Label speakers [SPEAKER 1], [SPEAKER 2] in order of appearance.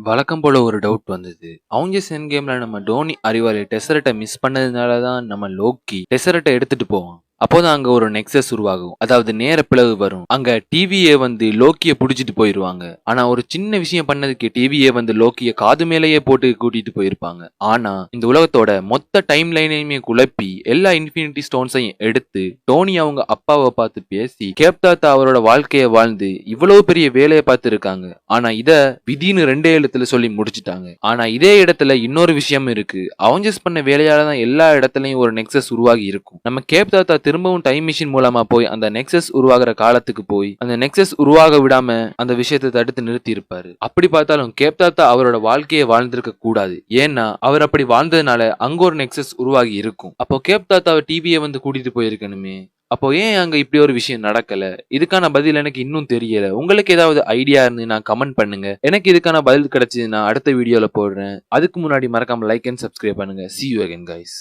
[SPEAKER 1] வழக்கம் போல ஒரு டவுட் வந்தது. அவெஞ்சர்ஸ் எண்ட் கேம்ல நம்ம டோனி அறிவாளி டெசரட்டை மிஸ் பண்ணதுனால தான் நம்ம லோக்கி டெசரட்டை எடுத்துட்டு போவான். அப்போதான் அங்க ஒரு நெக்ஸஸ் உருவாகும். அதாவது நேர பிளவு வரும். அங்க டிவியே வந்து லோக்கிய புடிச்சிட்டு போயிருவாங்க. ஆனா ஒரு சின்ன விஷயம் பண்ணதுக்கு டிவியே வந்து லோக்கிய காது மேலேயே போட்டு கூட்டிட்டு போயிருப்பாங்க. ஆனா இந்த உலகத்தோட மொத்த டைம் லைனையுமே குழப்பி எல்லா இன்ஃபினிட்டி ஸ்டோன்ஸையும் எடுத்து டோனி அவங்க அப்பாவை பார்த்து பேசி கேப்தாத்தா அவரோட வாழ்க்கைய வாழ்ந்து இவ்வளவு பெரிய வேலையை பார்த்து இருக்காங்க. ஆனா இத விதின்னு 2 எழுத்துல சொல்லி முடிச்சுட்டாங்க. ஆனா இதே இடத்துல இன்னொரு விஷயம் இருக்கு. அவெஞ்சர்ஸ் பண்ண வேலையால தான் எல்லா இடத்துலயும் ஒரு நெக்ஸஸ் உருவாகி இருக்கும். நம்ம கேப்தாத்தா திரும்பவும் டைம் மிஷின் மூலமா போய் அந்த நெக்ஸஸ் உருவாகிற காலத்துக்கு போய் அந்த நெக்ஸஸ் உருவாக விடாம அந்த விஷயத்தை தடுத்து நிறுத்தி இருப்பாரு. அப்படி பார்த்தாலும் கேப்தாத்தா அவரோட வாழ்க்கையை வாழ்ந்திருக்க கூடாது. ஏன்னா அவர் அப்படி வாழ்ந்ததுனால அங்க ஒரு நெக்ஸஸ் உருவாகி இருக்கும். அப்போ கேப்தாத்தாவை டிவியை வந்து கூட்டிட்டு போயிருக்கணுமே. அப்போ ஏன் அங்க இப்படி ஒரு விஷயம் நடக்கல? இதுக்கான பதில் எனக்கு இன்னும் தெரியல. உங்களுக்கு ஏதாவது ஐடியா இருந்து நான் கமெண்ட் பண்ணுங்க. எனக்கு இதுக்கான பதில் கிடைச்சது நான் அடுத்த வீடியோல போடுறேன். அதுக்கு முன்னாடி மறக்காம லைக் அண்ட் சப்ஸ்கிரைப் பண்ணுங்க. See you again guys.